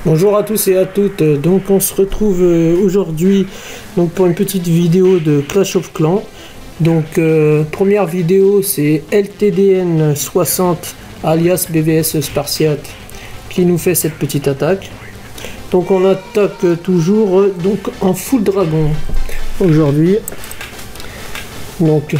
Bonjour à tous et à toutes, donc on se retrouve aujourd'hui pour une petite vidéo de Clash of Clans. Donc première vidéo, c'est LTDN 60 alias BVS Spartiate qui nous fait cette petite attaque. Donc on attaque toujours donc en full dragon aujourd'hui. Donc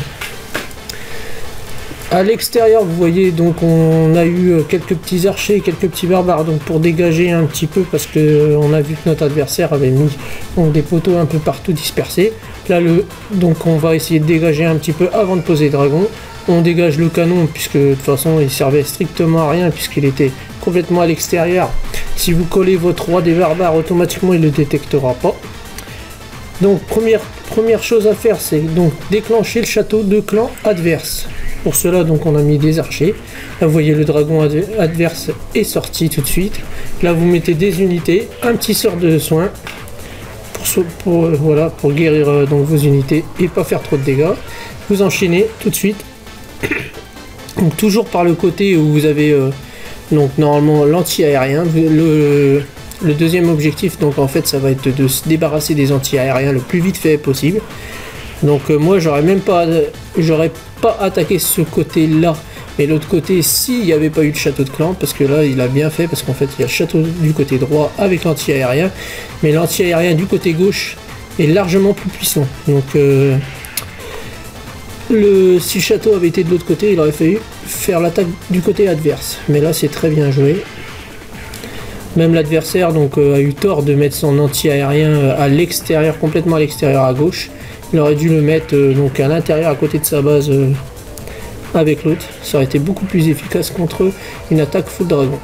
à l'extérieur, vous voyez, donc on a eu quelques petits archers et quelques petits barbares, donc pour dégager un petit peu, parce que on a vu que notre adversaire avait mis donc, des poteaux un peu partout dispersés. Là, donc on va essayer de dégager un petit peu avant de poser dragon. On dégage le canon, puisque de toute façon il servait strictement à rien, puisqu'il était complètement à l'extérieur. Si vous collez votre roi des barbares, automatiquement il ne le détectera pas. Donc première chose à faire, c'est donc déclencher le château de clan adverse. Pour cela, donc on a mis des archers. Là, vous voyez le dragon adverse est sorti tout de suite. Là, vous mettez des unités, un petit sort de soin pour guérir donc vos unités et pas faire trop de dégâts. Vous enchaînez tout de suite. Donc toujours par le côté où vous avez donc normalement l'anti-aérien. Le deuxième objectif, donc en fait, ça va être de se débarrasser des anti-aériens le plus vite fait possible. Donc moi, j'aurais pas attaqué ce côté là, mais l'autre côté, s'il n'y avait pas eu de château de clan, parce que là il a bien fait, parce qu'en fait il y a le château du côté droit avec l'anti-aérien, mais l'anti-aérien du côté gauche est largement plus puissant. Donc si le château avait été de l'autre côté, il aurait fallu faire l'attaque du côté adverse, mais là c'est très bien joué. Même l'adversaire donc a eu tort de mettre son anti-aérien à l'extérieur, complètement à l'extérieur à gauche. Il aurait dû le mettre donc à l'intérieur à côté de sa base avec l'autre. Ça aurait été beaucoup plus efficace contre une attaque full dragon.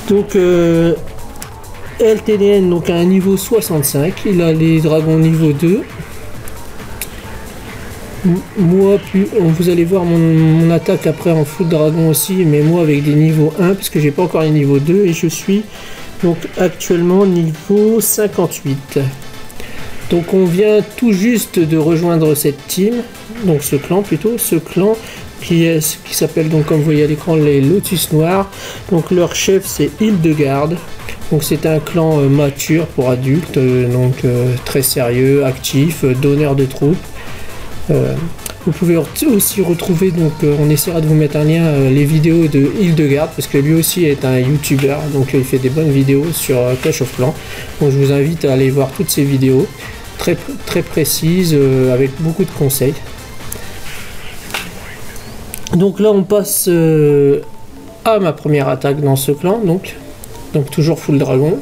Donc LTDN donc à un niveau 65. Il a les dragons niveau 2. Moi, vous allez voir mon attaque après en full dragon aussi, mais moi avec des niveaux 1, parce que j'ai pas encore les niveaux 2 et je suis donc actuellement niveau 58. Donc on vient tout juste de rejoindre cette team, donc ce clan plutôt, ce clan qui s'appelle donc comme vous voyez à l'écran les Lotus Noirs. Donc leur chef c'est Hildegarde. Donc c'est un clan mature pour adultes, très sérieux, actif, donneur de troupes. Vous pouvez aussi retrouver, donc on essaiera de vous mettre un lien, les vidéos de Hildegarde, parce que lui aussi est un youtubeur, donc il fait des bonnes vidéos sur Clash of Clans. Donc je vous invite à aller voir toutes ces vidéos très précises, avec beaucoup de conseils. Donc là on passe à ma première attaque dans ce clan, donc toujours full dragon.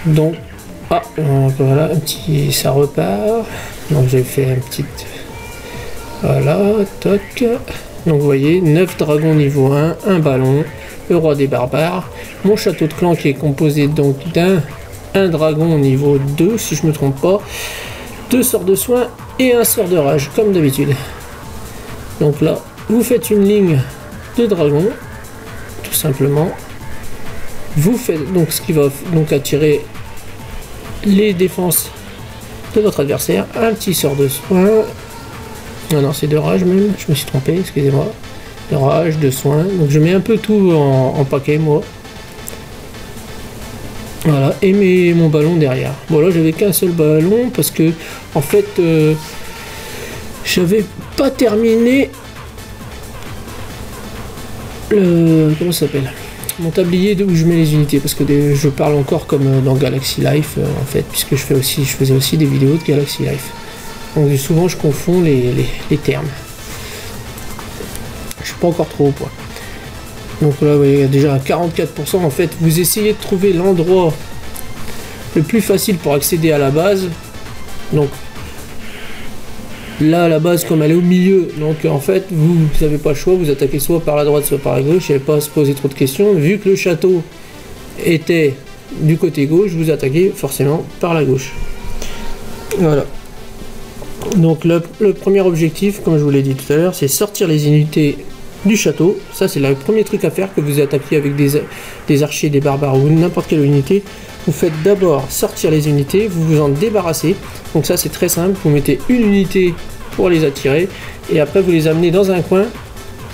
Donc voilà, un petit, ça repart. Donc j'ai fait un petit, voilà, toc. Donc vous voyez 9 dragons niveau 1, un ballon, le roi des barbares, mon château de clan qui est composé donc un dragon niveau 2 si je me trompe pas, 2 sorts de soin et un sort de rage comme d'habitude. Donc là vous faites une ligne de dragon tout simplement. Vous faites donc ce qui va donc attirer les défenses de votre adversaire, un petit sort de soin. Non, c'est de rage même, je me suis trompé, excusez-moi. De rage, de soin, donc je mets un peu tout en paquet moi. Voilà, et mon ballon derrière. Bon là j'avais qu'un seul ballon parce que en fait j'avais pas terminé comment ça s'appelle, mon tablier où je mets les unités, parce que je parle encore comme dans Galaxy Life en fait, puisque je faisais aussi des vidéos de Galaxy Life. Donc souvent je confonds les termes. Je suis pas encore trop au point. Donc là vous voyez, il y a déjà 44%. En fait vous essayez de trouver l'endroit le plus facile pour accéder à la base. Donc là la base comme elle est au milieu, donc en fait vous n'avez pas le choix, vous attaquez soit par la droite soit par la gauche, et pas à se poser trop de questions. Vu que le château était du côté gauche, vous attaquez forcément par la gauche. Voilà. Donc le premier objectif, comme je vous l'ai dit tout à l'heure, c'est sortir les unités du château. Ça c'est le premier truc à faire, que vous attaquiez avec des archers, des barbares ou n'importe quelle unité. Vous faites d'abord sortir les unités, vous vous en débarrassez. Donc ça c'est très simple, vous mettez une unité pour les attirer et après vous les amenez dans un coin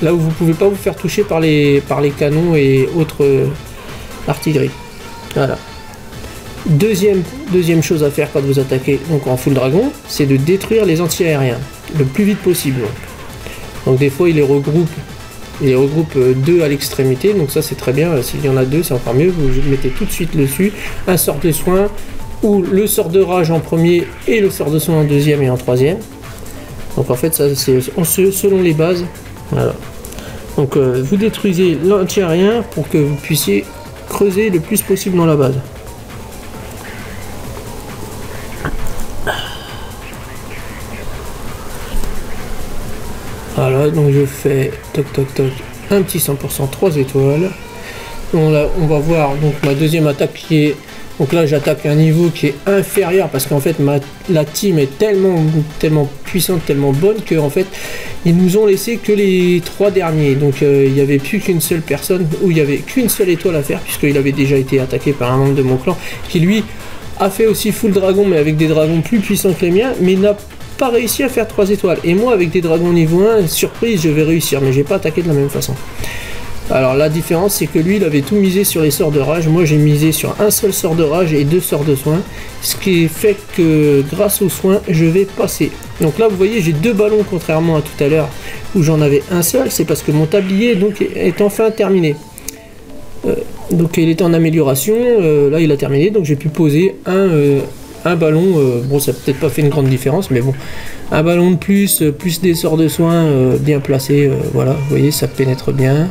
là où vous ne pouvez pas vous faire toucher par les canons et autres l'artillerie. Voilà. Deuxième chose à faire quand vous attaquez donc en full dragon, c'est de détruire les anti-aériens le plus vite possible. Donc des fois il les regroupe 2 à l'extrémité, donc ça c'est très bien. S'il y en a 2 c'est encore mieux, vous mettez tout de suite dessus un sort de soin ou le sort de rage en premier et le sort de soin en deuxième et en troisième. Donc en fait ça c'est selon les bases. Voilà. Donc vous détruisez l'anti-aérien pour que vous puissiez creuser le plus possible dans la base. Voilà, donc je fais toc toc toc un petit 100% 3 étoiles. Donc là, on va voir donc ma deuxième attaque qui est, donc là j'attaque un niveau qui est inférieur parce qu'en fait la team est tellement puissante, tellement bonne que en fait ils nous ont laissé que les 3 derniers. Donc il n'y avait plus qu'une seule personne, ou il n'y avait qu'une seule étoile à faire puisqu'il avait déjà été attaqué par un membre de mon clan qui lui a fait aussi full dragon mais avec des dragons plus puissants que les miens, mais n'a pas réussi à faire 3 étoiles. Et moi avec des dragons niveau 1, surprise, je vais réussir, mais j'ai pas attaqué de la même façon. Alors la différence c'est que lui il avait tout misé sur les sorts de rage, moi j'ai misé sur un seul sort de rage et 2 sorts de soin, ce qui fait que grâce aux soins je vais passer. Donc là vous voyez j'ai 2 ballons contrairement à tout à l'heure où j'en avais un seul, c'est parce que mon tablier donc est enfin terminé. Donc il est en amélioration, là il a terminé, donc j'ai pu poser un ballon, bon ça n'a peut-être pas fait une grande différence, mais bon, un ballon de plus, plus des sorts de soins bien placés, voilà, vous voyez ça pénètre bien,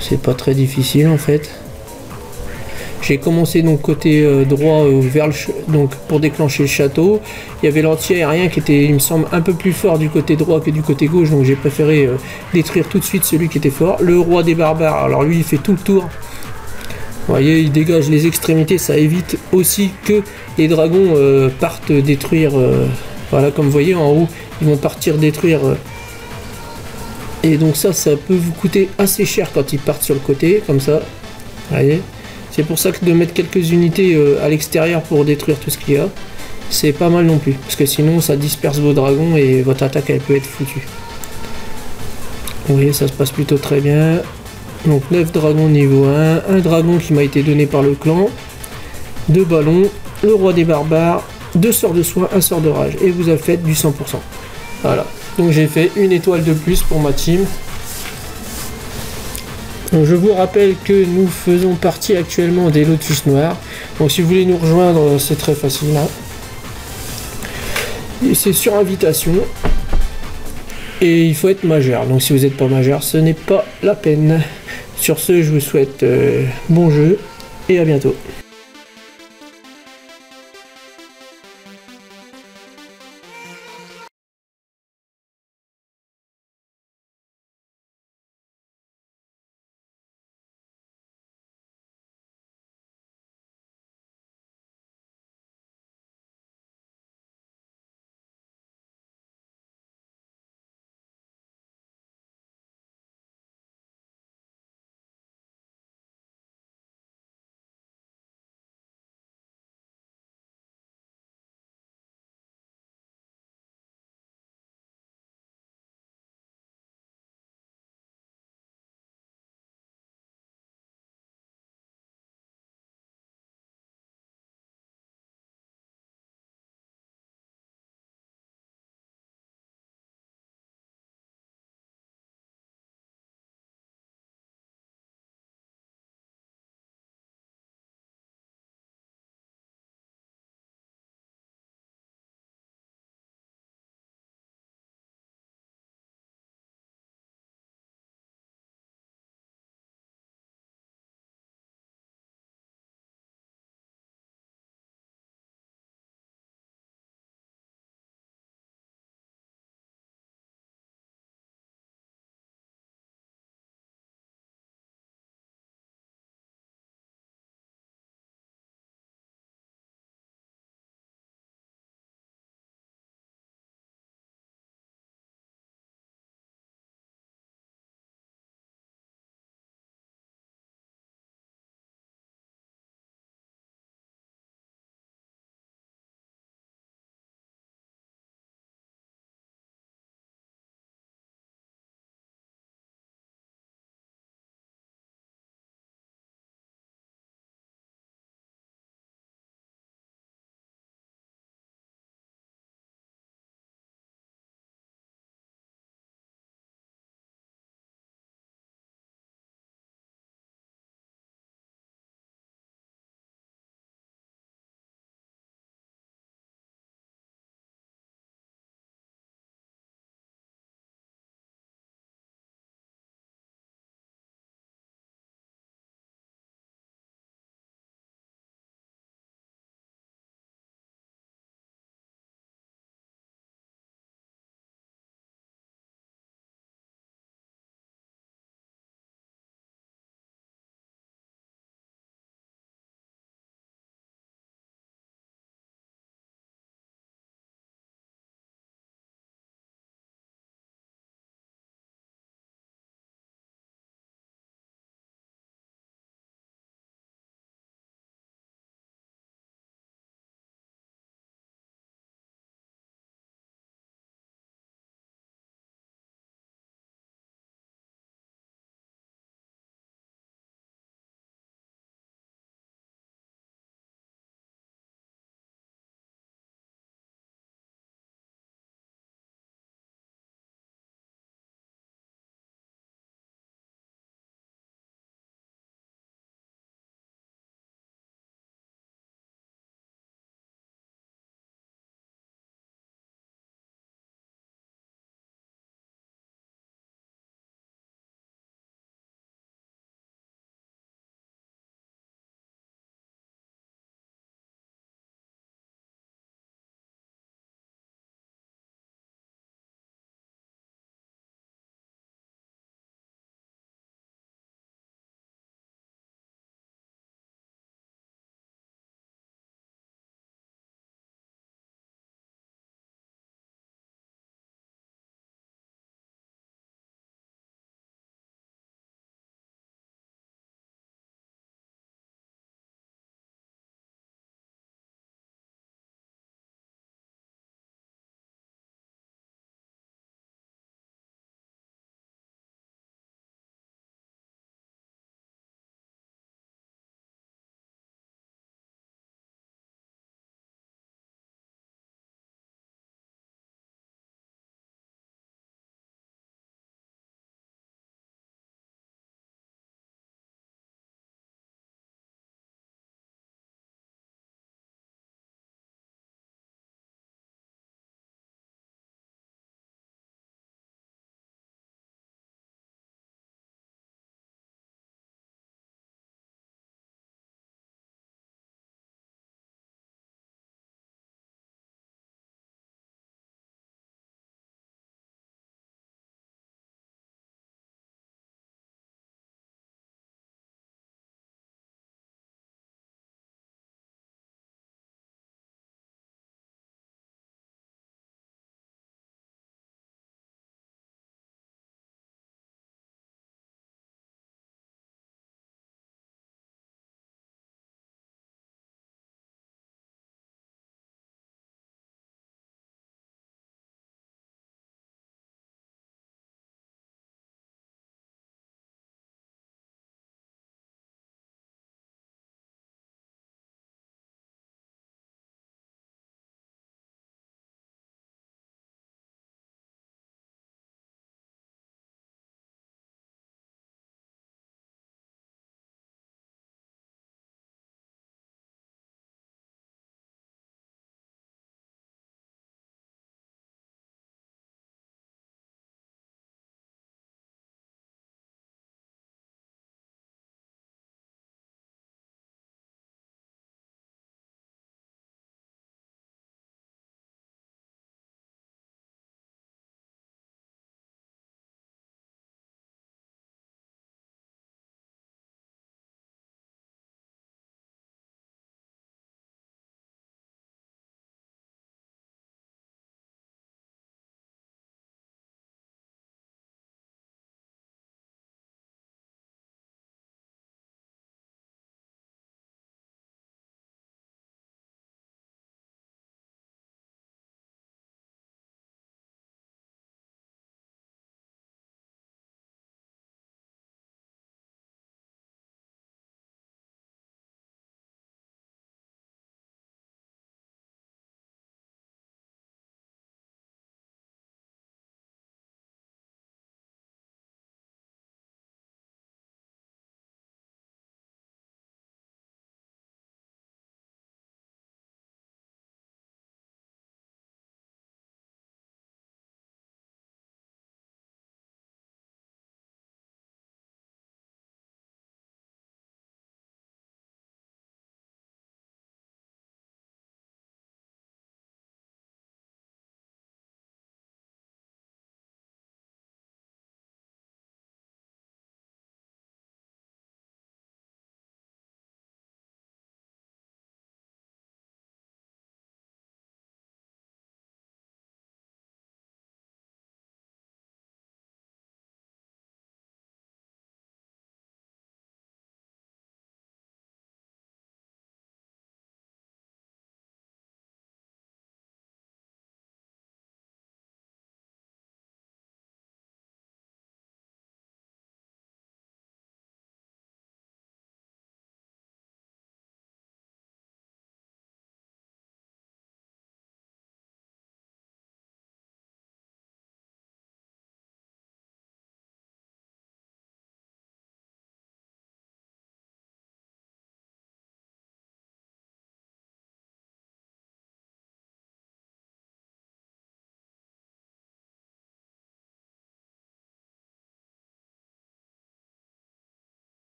c'est pas très difficile en fait. J'ai commencé donc côté droit vers donc pour déclencher le château. Il y avait l'anti-aérien qui était, il me semble, un peu plus fort du côté droit que du côté gauche, donc j'ai préféré détruire tout de suite celui qui était fort. Le roi des barbares, alors lui il fait tout le tour. Vous voyez, il dégage les extrémités, ça évite aussi que les dragons partent détruire. Voilà, comme vous voyez en haut, ils vont partir détruire. Et donc ça peut vous coûter assez cher quand ils partent sur le côté, comme ça. Vous voyez. C'est pour ça que de mettre quelques unités à l'extérieur pour détruire tout ce qu'il y a, c'est pas mal non plus. Parce que sinon ça disperse vos dragons et votre attaque elle peut être foutue. Vous voyez, ça se passe plutôt très bien. Donc 9 dragons niveau 1, un dragon qui m'a été donné par le clan, 2 ballons, le roi des barbares, 2 sorts de soin, un sort de rage. Et vous avez fait du 100%. Voilà. Donc j'ai fait une étoile de plus pour ma team. Donc je vous rappelle que nous faisons partie actuellement des Lotus Noirs. Donc si vous voulez nous rejoindre, c'est très facile. Hein. C'est sur invitation. Et il faut être majeur. Donc si vous n'êtes pas majeur, ce n'est pas la peine. Sur ce, je vous souhaite bon jeu et à bientôt.